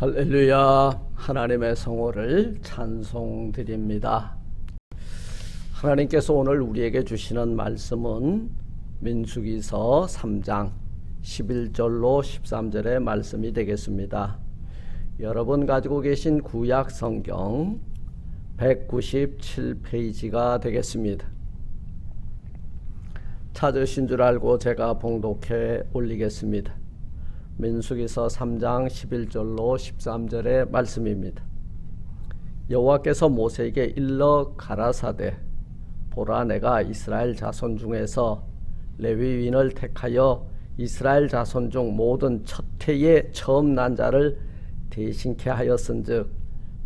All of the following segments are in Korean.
할렐루야. 하나님의 성호를 찬송드립니다. 하나님께서 오늘 우리에게 주시는 말씀은 민수기서 3장 11절로 13절의 말씀이 되겠습니다. 여러분 가지고 계신 구약 성경 197페이지가 되겠습니다. 찾으신 줄 알고 제가 봉독해 올리겠습니다. 민수기서 3장 11절로 13절의 말씀입니다. 여호와께서 모세에게 일러 가라사대, 보라, 내가 이스라엘 자손 중에서 레위인을 택하여 이스라엘 자손 중 모든 첫 해에 처음 난 자를 대신케 하였은즉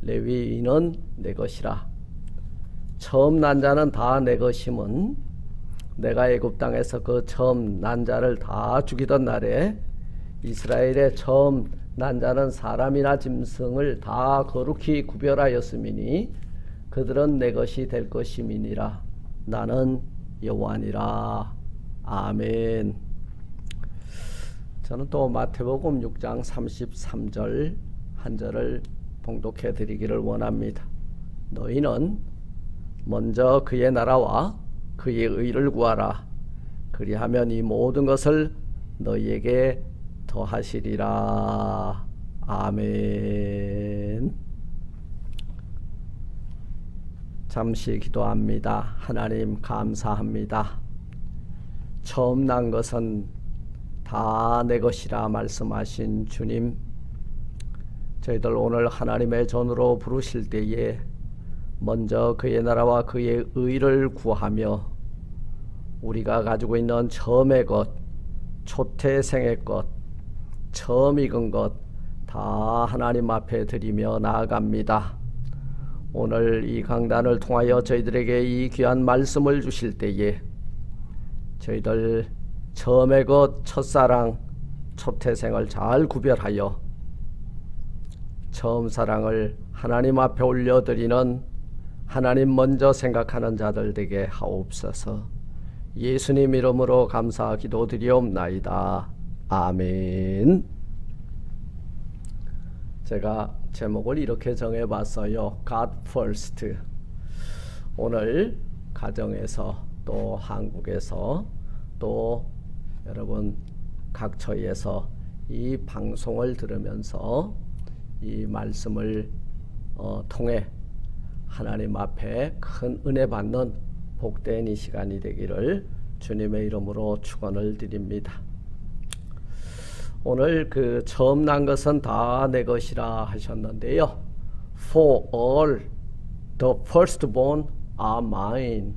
레위인은 내 것이라. 처음 난 자는 다 내 것임은 내가 애굽 땅에서 그 처음 난 자를 다 죽이던 날에 이스라엘의 처음 난 자는 사람이나 짐승을 다 거룩히 구별하였음이니 그들은 내 것이 될 것임이니라. 나는 여호와니라. 아멘. 저는 또 마태복음 6장 33절 한 절을 봉독해 드리기를 원합니다. 너희는 먼저 그의 나라와 그의 의를 구하라. 그리하면 이 모든 것을 너희에게 더하시리라. 아멘. 잠시 기도합니다. 하나님 감사합니다. 처음 난 것은 다 내 것이라 말씀하신 주님, 저희들 오늘 하나님의 전으로 부르실 때에 먼저 그의 나라와 그의 의를 구하며 우리가 가지고 있는 처음의 것, 초태생의 것, 처음 익은 것 다 하나님 앞에 드리며 나아갑니다. 오늘 이 강단을 통하여 저희들에게 이 귀한 말씀을 주실 때에 저희들 처음의 것, 첫사랑, 초태생을 잘 구별하여 처음 사랑을 하나님 앞에 올려드리는 하나님 먼저 생각하는 자들 되게 하옵소서. 예수님 이름으로 감사 기도드리옵나이다. 아멘. 제가 제목을 이렇게 정해봤어요. God First. 오늘 가정에서 또 한국에서 또 여러분 각 처에서 이 방송을 들으면서 이 말씀을 통해 하나님 앞에 큰 은혜 받는 복된 이 시간이 되기를 주님의 이름으로 축원을 드립니다. 오늘 그 처음 난 것은 다 내 것이라 하셨는데요. For all the firstborn are mine.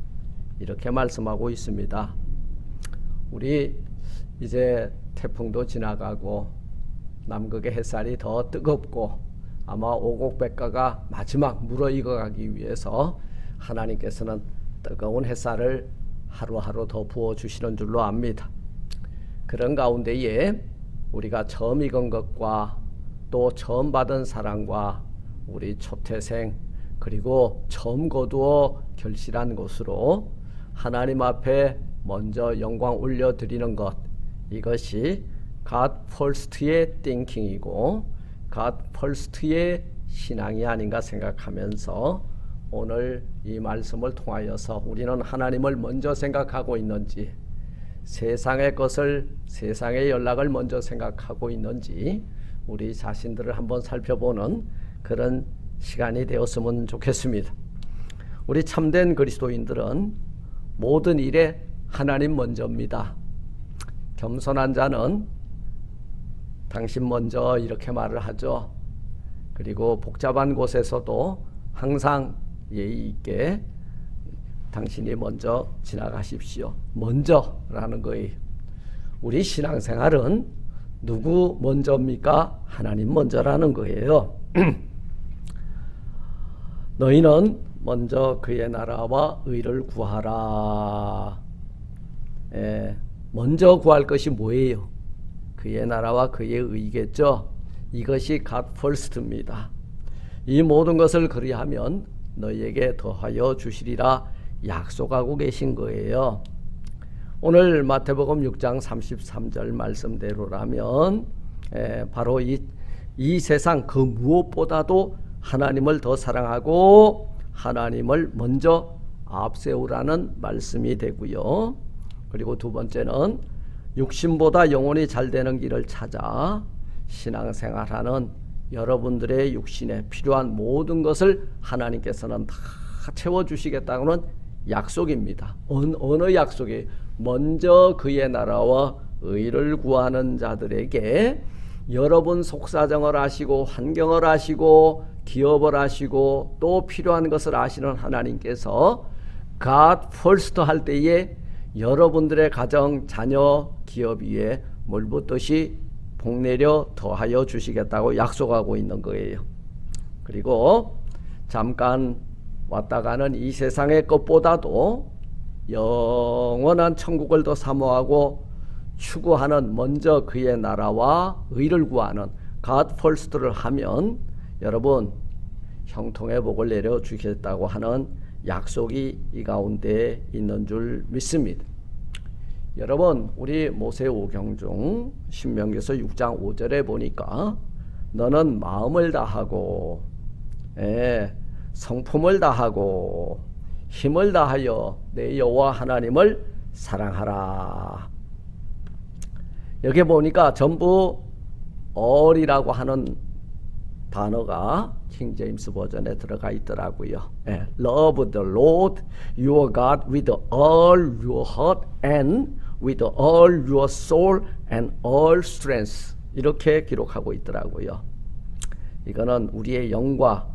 이렇게 말씀하고 있습니다. 우리 이제 태풍도 지나가고 남극의 햇살이 더 뜨겁고 아마 오곡백과가 마지막 무르익어가기 위해서 하나님께서는 뜨거운 햇살을 하루하루 더 부어주시는 줄로 압니다. 그런 가운데에 우리가 처음 익은 것과 또 처음 받은 사랑과 우리 초태생 그리고 처음 거두어 결실한 것으로 하나님 앞에 먼저 영광 올려드리는 것, 이것이 God First의 thinking이고 God First의 신앙이 아닌가 생각하면서 오늘 이 말씀을 통하여서 우리는 하나님을 먼저 생각하고 있는지, 세상의 것을, 세상의 연락을 먼저 생각하고 있는지 우리 자신들을 한번 살펴보는 그런 시간이 되었으면 좋겠습니다. 우리 참된 그리스도인들은 모든 일에 하나님 먼저입니다. 겸손한 자는 당신 먼저 이렇게 말을 하죠. 그리고 복잡한 곳에서도 항상 예의 있게 당신이 먼저 지나가십시오. 먼저라는 거예요. 우리 신앙생활은 누구 먼저입니까? 하나님 먼저라는 거예요. 너희는 먼저 그의 나라와 의를 구하라. 먼저 구할 것이 뭐예요? 그의 나라와 그의 의겠죠. 이것이 God First입니다. 이 모든 것을 그리하면 너희에게 더하여 주시리라 약속하고 계신 거예요. 오늘 마태복음 6장 33절 말씀대로라면 바로 이 이 세상 그 무엇보다도 하나님을 더 사랑하고 하나님을 먼저 앞세우라는 말씀이 되고요. 그리고 두 번째는 육신보다 영혼이 잘 되는 길을 찾아 신앙생활하는 여러분들의 육신에 필요한 모든 것을 하나님께서는 다 채워주시겠다고는 약속입니다. 어느 약속이? 먼저 그의 나라와 의를 구하는 자들에게 여러분 속사정을 아시고 환경을 아시고 기업을 아시고 또 필요한 것을 아시는 하나님께서 God first 할 때에 여러분들의 가정, 자녀, 기업 위에 물 붓듯이 복내려 더하여 주시겠다고 약속하고 있는 거예요. 그리고 잠깐 왔다 가는 이 세상의 것보다도 영원한 천국을 더 사모하고 추구하는 먼저 그의 나라와 의를 구하는 God first를 하면 여러분 형통의 복을 내려주겠다고 하는 약속이 이 가운데 있는 줄 믿습니다. 여러분 우리 모세오경 중 신명기서 6장 5절에 보니까 너는 마음을 다하고 성품을 다하고 힘을 다하여 내 여호와 하나님을 사랑하라. 여기 보니까 전부 all이라고 하는 단어가 킹 제임스 버전에 들어가 있더라고요. Love the Lord your God with all your heart and with all your soul and all strength. 이렇게 기록하고 있더라고요. 이거는 우리의 영과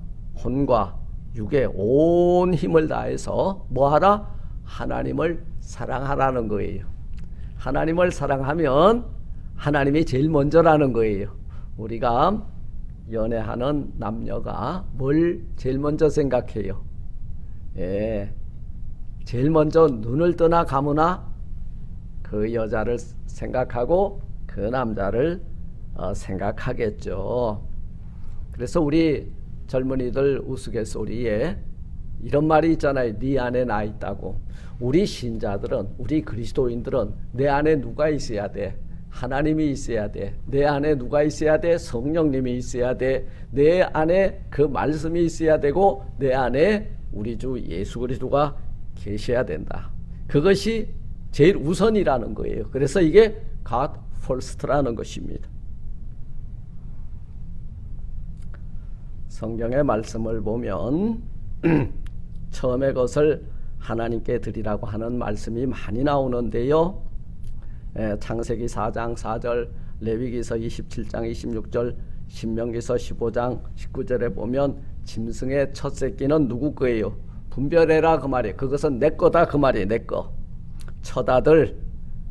혼과 육의 온 힘을 다해서 뭐하라? 하나님을 사랑하라는 거예요. 하나님을 사랑하면 하나님이 제일 먼저라는 거예요. 우리가 연애하는 남녀가 뭘 제일 먼저 생각해요? 제일 먼저 눈을 뜨나 감으나 그 여자를 생각하고 그 남자를 생각하겠죠. 그래서 우리 젊은이들 우스갯소리에 이런 말이 있잖아요. 네 안에 나 있다고. 우리 신자들은, 우리 그리스도인들은 내 안에 누가 있어야 돼? 하나님이 있어야 돼. 내 안에 누가 있어야 돼? 성령님이 있어야 돼. 내 안에 그 말씀이 있어야 되고 내 안에 우리 주 예수 그리스도가 계셔야 된다. 그것이 제일 우선이라는 거예요. 그래서 이게 God first라는 것입니다. 성경의 말씀을 보면 처음에 것을 하나님께 드리라고 하는 말씀이 많이 나오는데요. 창세기 4장 4절, 레위기서 27장 26절, 신명기서 15장 19절에 보면 짐승의 첫 새끼는 누구 거예요? 분별해라 그 말이에요. 그것은 내 거다 그 말이에요. 내 거. 첫 아들,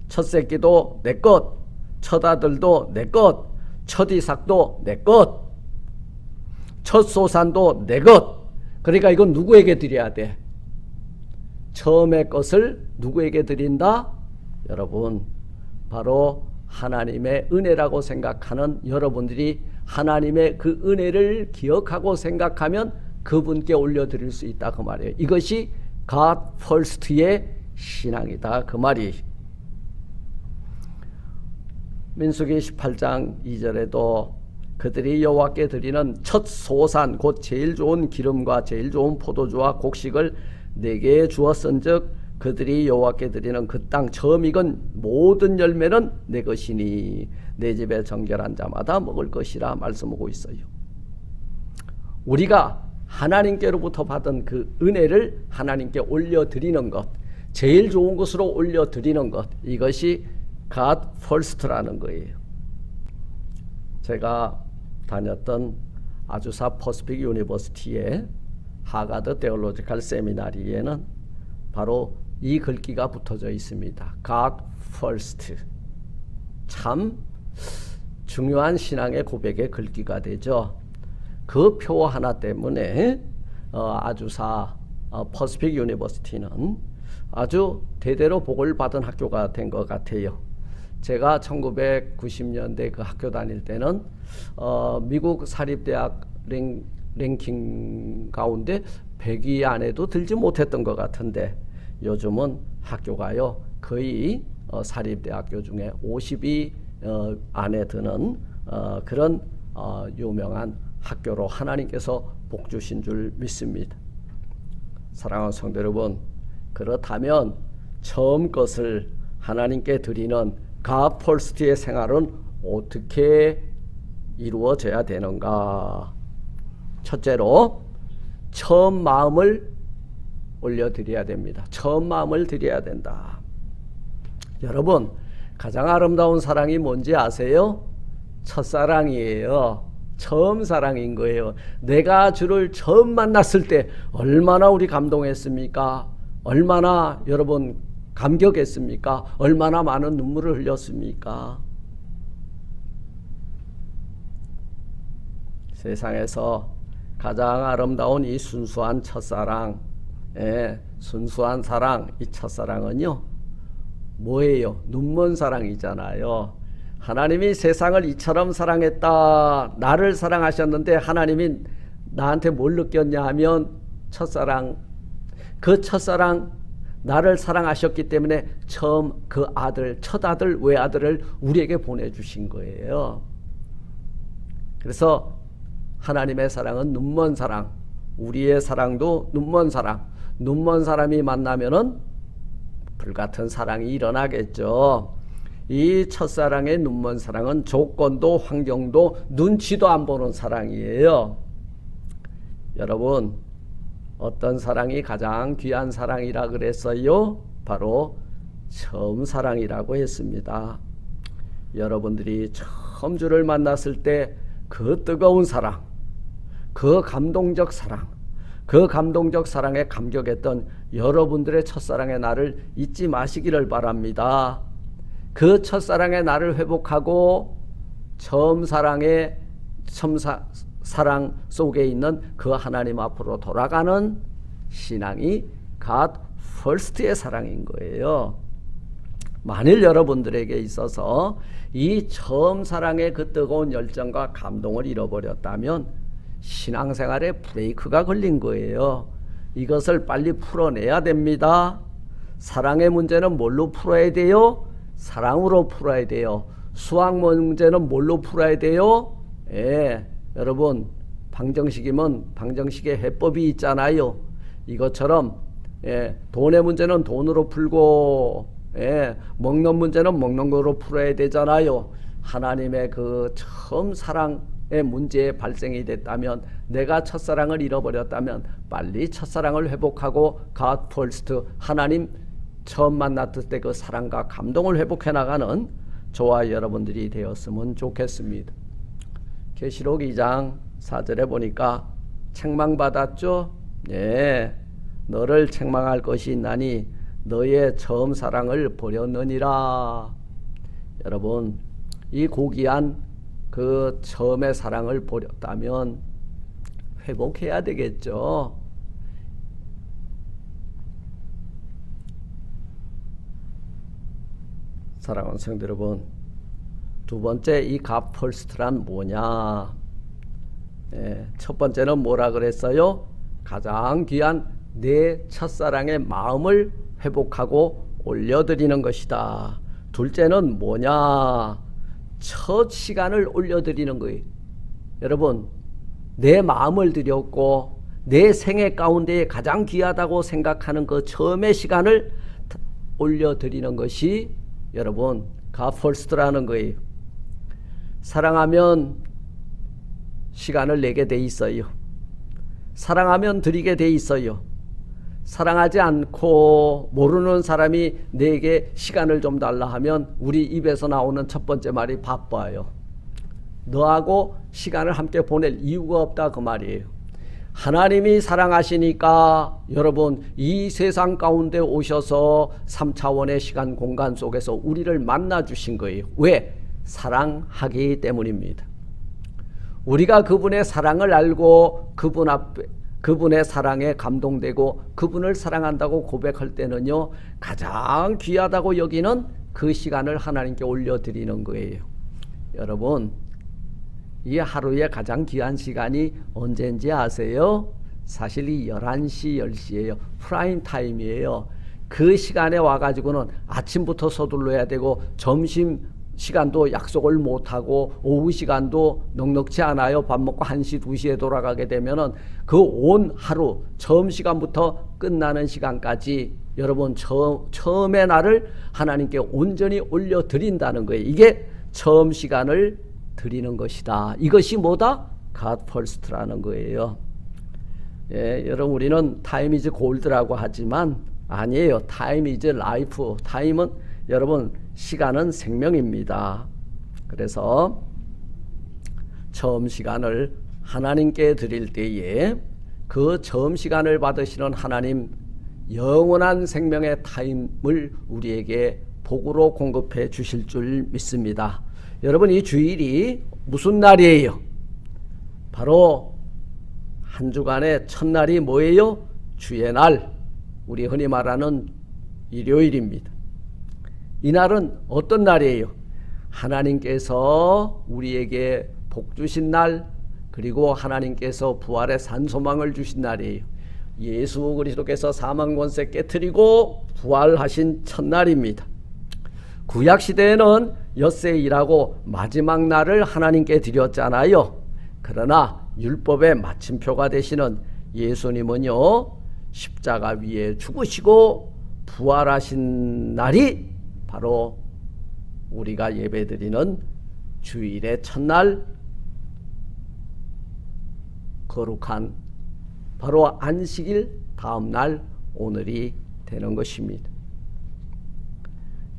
첫 새끼도 내 것, 첫 아들도 내 것, 첫 이삭도 내 것, 첫 소산도 내 것. 그러니까 이건 누구에게 드려야 돼? 처음의 것을 누구에게 드린다? 여러분, 바로 하나님의 은혜라고 생각하는 여러분들이 하나님의 그 은혜를 기억하고 생각하면 그분께 올려드릴 수 있다 그 말이에요. 이것이 God first의 신앙이다 그 말이. 민수기 18장 2절에도 그들이 여호와께 드리는 첫 소산 곧 제일 좋은 기름과 제일 좋은 포도주와 곡식을 내게 주었은즉 그들이 여호와께 드리는 그 땅 처음 익은 모든 열매는 내 것이니 내 집에 정결한 자마다 먹을 것이라 말씀하고 있어요. 우리가 하나님께로부터 받은 그 은혜를 하나님께 올려드리는 것, 제일 좋은 것으로 올려드리는 것, 이것이 God first라는 거예요. 제가 다녔던 아주사 퍼시픽 유니버시티의 하가드 테올로지컬 세미나리에는 바로 이 글귀가 붙어져 있습니다. God first. 참 중요한 신앙의 고백의 글귀가 되죠. 그 표 하나 때문에 아주사 퍼시픽 유니버시티는 아주 대대로 복을 받은 학교가 된 것 같아요. 제가 1990년대 그 학교 다닐 때는 미국 사립대학 랭킹 가운데 100위 안에도 들지 못했던 것 같은데 요즘은 학교가요 거의 사립대학교 중에 50위 안에 드는 그런 유명한 학교로 하나님께서 복 주신 줄 믿습니다. 사랑하는 성도 여러분, 그렇다면 처음 것을 하나님께 드리는 God First의 생활은 어떻게 이루어져야 되는가? 첫째로 처음 마음을 올려드려야 됩니다. 처음 마음을 드려야 된다. 여러분, 가장 아름다운 사랑이 뭔지 아세요? 첫사랑이에요. 처음 사랑인 거예요. 내가 주를 처음 만났을 때 얼마나 우리 감동했습니까? 얼마나 여러분 감격했습니까? 얼마나 많은 눈물을 흘렸습니까? 세상에서 가장 아름다운 이 순수한 첫사랑, 순수한 사랑, 이 첫사랑은요 뭐예요? 눈먼 사랑이잖아요. 하나님이 세상을 이처럼 사랑했다. 나를 사랑하셨는데 하나님이 나한테 뭘 느꼈냐 하면 첫사랑. 그 첫사랑, 나를 사랑하셨기 때문에 처음 그 아들, 첫아들, 외아들을 우리에게 보내주신 거예요. 그래서 하나님의 사랑은 눈먼 사랑, 우리의 사랑도 눈먼 사랑. 눈먼 사람이 만나면은 불같은 사랑이 일어나겠죠. 이 첫사랑의 눈먼 사랑은 조건도 환경도 눈치도 안 보는 사랑이에요. 여러분, 어떤 사랑이 가장 귀한 사랑이라 그랬어요? 바로 처음 사랑이라고 했습니다. 여러분들이 처음 주를 만났을 때 그 뜨거운 사랑, 그 감동적 사랑, 그 감동적 사랑에 감격했던 여러분들의 첫사랑의 날을 잊지 마시기를 바랍니다. 그 첫사랑의 날을 회복하고 처음 사랑의 사랑 속에 있는 그 하나님 앞으로 돌아가는 신앙이 God First의 사랑인 거예요. 만일 여러분들에게 있어서 이 처음 사랑의 그 뜨거운 열정과 감동을 잃어버렸다면 신앙생활에 브레이크가 걸린 거예요. 이것을 빨리 풀어내야 됩니다. 사랑의 문제는 뭘로 풀어야 돼요? 사랑으로 풀어야 돼요. 수학 문제는 뭘로 풀어야 돼요? 여러분, 방정식이면 방정식의 해법이 있잖아요. 이것처럼 돈의 문제는 돈으로 풀고 먹는 문제는 먹는 거로 풀어야 되잖아요. 하나님의 그 처음 사랑의 문제에 발생이 됐다면, 내가 첫사랑을 잃어버렸다면 빨리 첫사랑을 회복하고 God first, 하나님 처음 만났을 때 그 사랑과 감동을 회복해 나가는 저와 여러분들이 되었으면 좋겠습니다. 계시록 2장 4절에 보니까 책망받았죠? 너를 책망할 것이 있나니 너의 처음 사랑을 버렸느니라. 여러분, 이 고귀한 그 처음의 사랑을 버렸다면 회복해야 되겠죠. 사랑하는 성도 여러분, 두 번째 이 God first란 뭐냐? 첫 번째는 뭐라 그랬어요? 가장 귀한 내 첫사랑의 마음을 회복하고 올려드리는 것이다. 둘째는 뭐냐? 첫 시간을 올려드리는 거예요. 여러분, 내 마음을 드렸고 내 생애 가운데 가장 귀하다고 생각하는 그 처음의 시간을 올려드리는 것이 여러분 God first라는 거예요. 사랑하면 시간을 내게 돼 있어요. 사랑하면 드리게 돼 있어요. 사랑하지 않고 모르는 사람이 내게 시간을 좀 달라 하면 우리 입에서 나오는 첫 번째 말이 바빠요. 너하고 시간을 함께 보낼 이유가 없다, 그 말이에요. 하나님이 사랑하시니까 여러분 이 세상 가운데 오셔서 3차원의 시간 공간 속에서 우리를 만나 주신 거예요. 왜? 사랑하기 때문입니다. 우리가 그분의 사랑을 알고 그분 앞에 그분의 사랑에 감동되고 그분을 사랑한다고 고백할 때는요, 가장 귀하다고 여기는 그 시간을 하나님께 올려드리는 거예요. 여러분, 이 하루에 가장 귀한 시간이 언제인지 아세요? 사실 이 11시, 10시예요. 프라임 타임이에요. 그 시간에 와가지고는 아침부터 서둘러야 되고 점심 시간도 약속을 못하고 오후 시간도 넉넉치 않아요. 밥 먹고 1시, 2시에 돌아가게 되면은 그 온 하루 처음 시간부터 끝나는 시간까지 여러분 처음의 날을 하나님께 온전히 올려드린다는 거예요. 이게 처음 시간을 드리는 것이다. 이것이 뭐다? God first라는 거예요. 예, 여러분 우리는 타임 이즈 골드라고 하지만 아니에요. 타임 이즈 라이프. 타임은 여러분 시간은 생명입니다. 그래서 처음 시간을 하나님께 드릴 때에 그 처음 시간을 받으시는 하나님 영원한 생명의 타임을 우리에게 복으로 공급해 주실 줄 믿습니다. 여러분 이 주일이 무슨 날이에요? 바로 한 주간의 첫날이 뭐예요? 주의 날, 우리 흔히 말하는 일요일입니다. 이 날은 어떤 날이에요? 하나님께서 우리에게 복 주신 날, 그리고 하나님께서 부활의 산소망을 주신 날이에요. 예수 그리스도께서 사망 권세 깨트리고 부활하신 첫날입니다. 구약시대에는 엿새일하고 마지막 날을 하나님께 드렸잖아요. 그러나 율법의 마침표가 되시는 예수님은요, 십자가 위에 죽으시고 부활하신 날이 바로 우리가 예배드리는 주일의 첫날, 거룩한 바로 안식일 다음날 오늘이 되는 것입니다.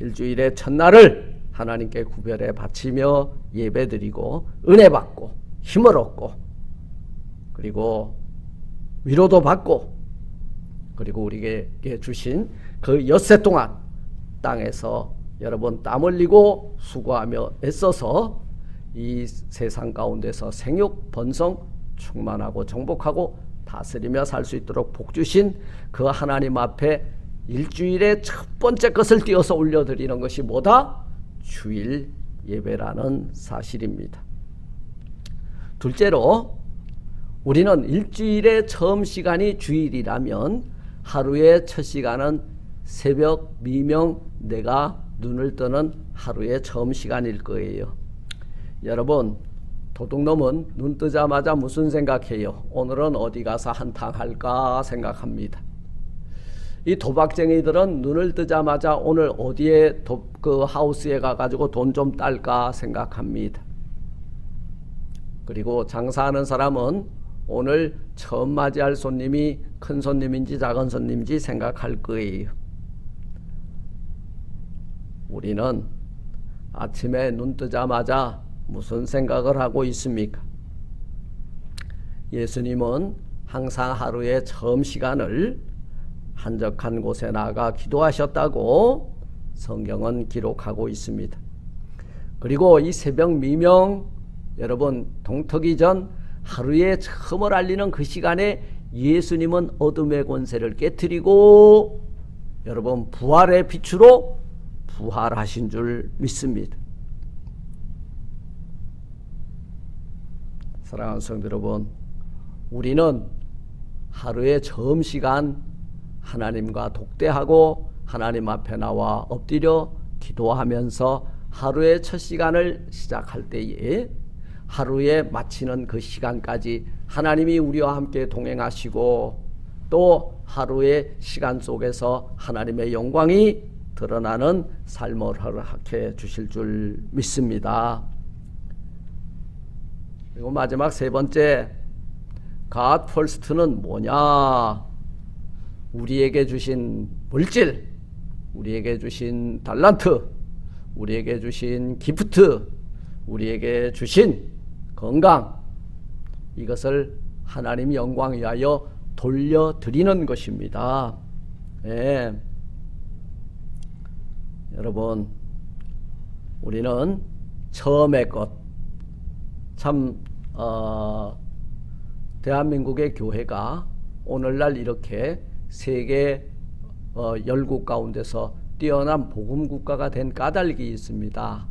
일주일의 첫날을 하나님께 구별해 바치며 예배드리고 은혜 받고 힘을 얻고 그리고 위로도 받고 그리고 우리에게 주신 그 엿새 동안 땅에서 여러분 땀 흘리고 수고하며 애써서 이 세상 가운데서 생육 번성 충만하고 정복하고 다스리며 살 수 있도록 복 주신 그 하나님 앞에 일주일의 첫 번째 것을 띄어서 올려드리는 것이 뭐다? 주일 예배라는 사실입니다. 둘째로 우리는 일주일의 처음 시간이 주일이라면 하루의 첫 시간은 새벽 미명 내가 눈을 뜨는 하루의 처음 시간일 거예요. 여러분 도둑놈은 눈 뜨자마자 무슨 생각해요? 오늘은 어디 가서 한탕 할까 생각합니다. 이 도박쟁이들은 눈을 뜨자마자 오늘 어디에 그 하우스에 가가지고 돈 좀 딸까 생각합니다. 그리고 장사하는 사람은 오늘 처음 맞이할 손님이 큰 손님인지 작은 손님인지 생각할 거예요. 우리는 아침에 눈 뜨자마자 무슨 생각을 하고 있습니까? 예수님은 항상 하루의 처음 시간을 한적한 곳에 나가 기도하셨다고 성경은 기록하고 있습니다. 그리고 이 새벽 미명 여러분 동트기 전 하루의 처음을 알리는 그 시간에 예수님은 어둠의 권세를 깨트리고 여러분 부활의 빛으로 부활하신 줄 믿습니다. 사랑하는 성도 여러분, 우리는 하루의 처음 시간 하나님과 독대하고 하나님 앞에 나와 엎드려 기도하면서 하루의 첫 시간을 시작할 때에 하루에 마치는 그 시간까지 하나님이 우리와 함께 동행하시고 또 하루의 시간 속에서 하나님의 영광이 드러나는 삶을 허락해 주실 줄 믿습니다. 그리고 마지막 세 번째, God first는 뭐냐? 우리에게 주신 물질, 우리에게 주신 달란트, 우리에게 주신 기프트, 우리에게 주신 건강, 이것을 하나님 영광 위하여 돌려드리는 것입니다. 예. 여러분, 우리는 처음의 것, 참 대한민국의 교회가 오늘날 이렇게 세계 열국 가운데서 뛰어난 복음국가가 된 까닭이 있습니다.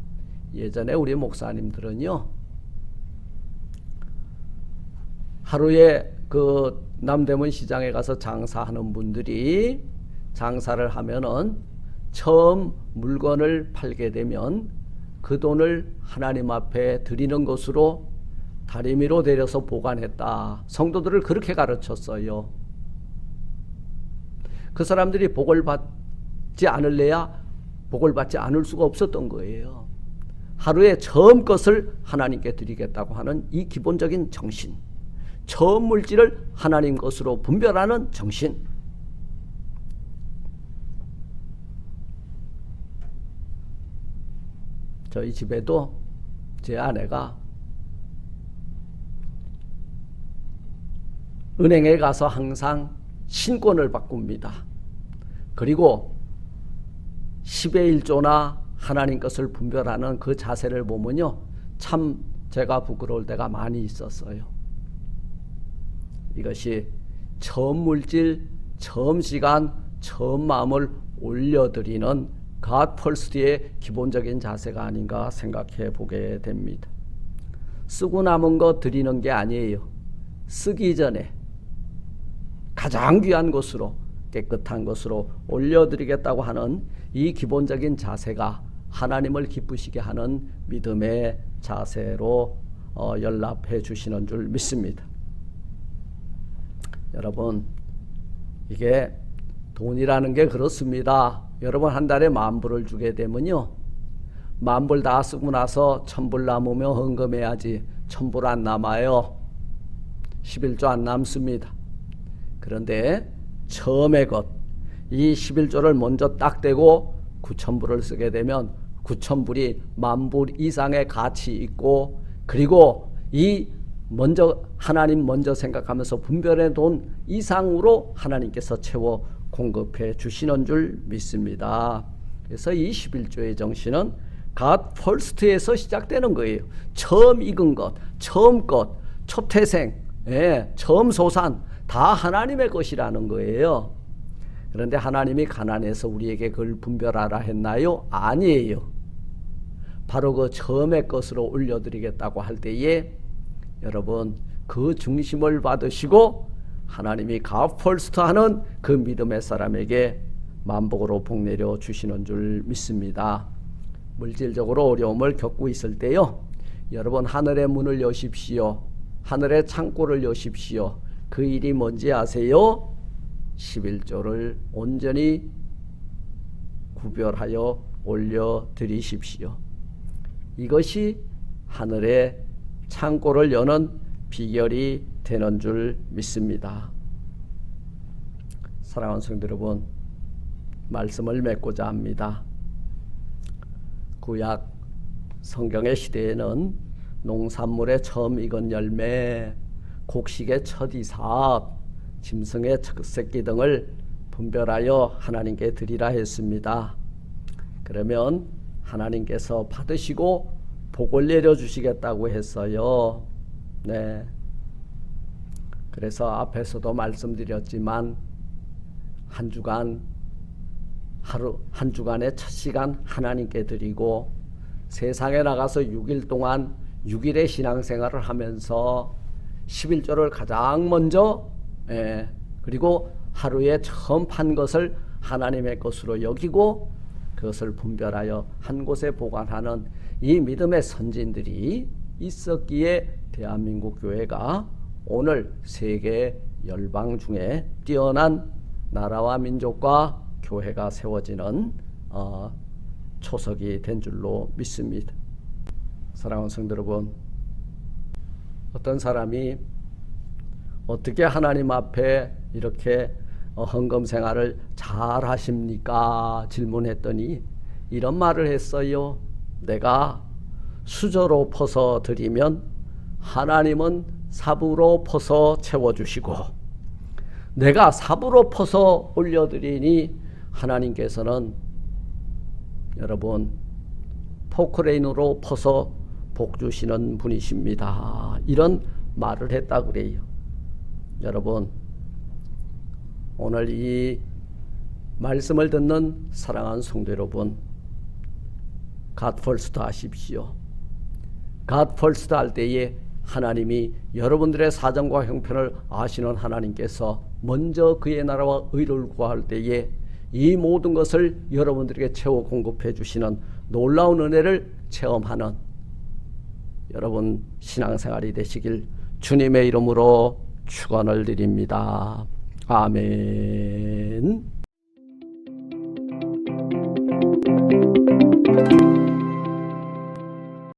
예전에 우리 목사님들은요, 하루에 그 남대문 시장에 가서 장사하는 분들이 장사를 하면은 처음 물건을 팔게 되면 그 돈을 하나님 앞에 드리는 것으로 다리미로 데려서 보관했다. 성도들을 그렇게 가르쳤어요. 그 사람들이 복을 받지 않을래야 복을 받지 않을 수가 없었던 거예요. 하루에 처음 것을 하나님께 드리겠다고 하는 이 기본적인 정신, 처음 물질을 하나님 것으로 분별하는 정신. 저희 집에도 제 아내가 은행에 가서 항상 신권을 바꿉니다. 그리고 10의 1조나 하나님 것을 분별하는 그 자세를 보면요, 참 제가 부끄러울 때가 많이 있었어요. 이것이 처음 물질, 처음 시간, 처음 마음을 올려드리는 God First의 기본적인 자세가 아닌가 생각해 보게 됩니다. 쓰고 남은 거 드리는 게 아니에요. 쓰기 전에 가장 귀한 것으로, 깨끗한 것으로 올려드리겠다고 하는 이 기본적인 자세가 하나님을 기쁘시게 하는 믿음의 자세로 연락해 주시는 줄 믿습니다. 여러분, 이게 돈이라는 게 그렇습니다. 여러분, 한 달에 10,000불을 주게 되면요, 10,000불 다 쓰고 나서 1,000불 남으면 헌금해야지 1,000불 안 남아요. 11조 안 남습니다. 그런데 처음의 것, 이 11조를 먼저 딱 떼고 9,000불을 쓰게 되면 9,000불이 10,000불 이상의 가치 있고, 그리고 이 먼저 하나님 먼저 생각하면서 분별의 돈 이상으로 하나님께서 채워 공급해 주시는 줄 믿습니다. 그래서 이 11조의 정신은 God First에서 시작되는 거예요. 처음 익은 것, 처음 것, 초태생, 처음 소산 다 하나님의 것이라는 거예요. 그런데 하나님이 가난해서 우리에게 그걸 분별하라 했나요? 아니에요. 바로 그 처음의 것으로 올려드리겠다고 할 때에 여러분, 그 중심을 받으시고 하나님이 God First 하는 그 믿음의 사람에게 만복으로 복 내려 주시는 줄 믿습니다. 물질적으로 어려움을 겪고 있을 때요, 여러분, 하늘의 문을 여십시오. 하늘의 창고를 여십시오. 그 일이 뭔지 아세요? 11조를 온전히 구별하여 올려드리십시오. 이것이 하늘의 창고를 여는 비결이 되는 줄 믿습니다. 사랑하는 성도 여러분, 말씀을 맺고자 합니다. 구약 성경의 시대에는 농산물의 처음 익은 열매, 곡식의 첫 이삭, 짐승의 첫 새끼 등을 분별하여 하나님께 드리라 했습니다. 그러면 하나님께서 받으시고 복을 내려주시겠다고 했어요. 네. 그래서 앞에서도 말씀드렸지만 한 주간의 첫 시간 하나님께 드리고 세상에 나가서 6일 동안 6일의 신앙생활을 하면서 11조를 가장 먼저 그리고 하루에 처음 판 것을 하나님의 것으로 여기고 그것을 분별하여 한 곳에 보관하는 이 믿음의 선진들이 있었기에 대한민국 교회가 오늘 세계 열방 중에 뛰어난 나라와 민족과 교회가 세워지는 초석이 된 줄로 믿습니다. 사랑하는 성도 여러분, 어떤 사람이 어떻게 하나님 앞에 이렇게 헌금 생활을 잘 하십니까? 질문했더니 이런 말을 했어요. 내가 수저로 퍼서 드리면 하나님은 삽으로 퍼서 채워주시고, 내가 삽으로 퍼서 올려드리니 하나님께서는 여러분 포크레인으로 퍼서 복 주시는 분이십니다. 이런 말을 했다 그래요. 여러분, 오늘 이 말씀을 듣는 사랑하는 성도 여러분, God First 하십시오. God First 할 때에 하나님이 여러분들의 사정과 형편을 아시는 하나님께서 먼저 그의 나라와 의를 구할 때에 이 모든 것을 여러분들에게 채워 공급해 주시는 놀라운 은혜를 체험하는 여러분 신앙생활이 되시길 주님의 이름으로 축원을 드립니다. 아멘.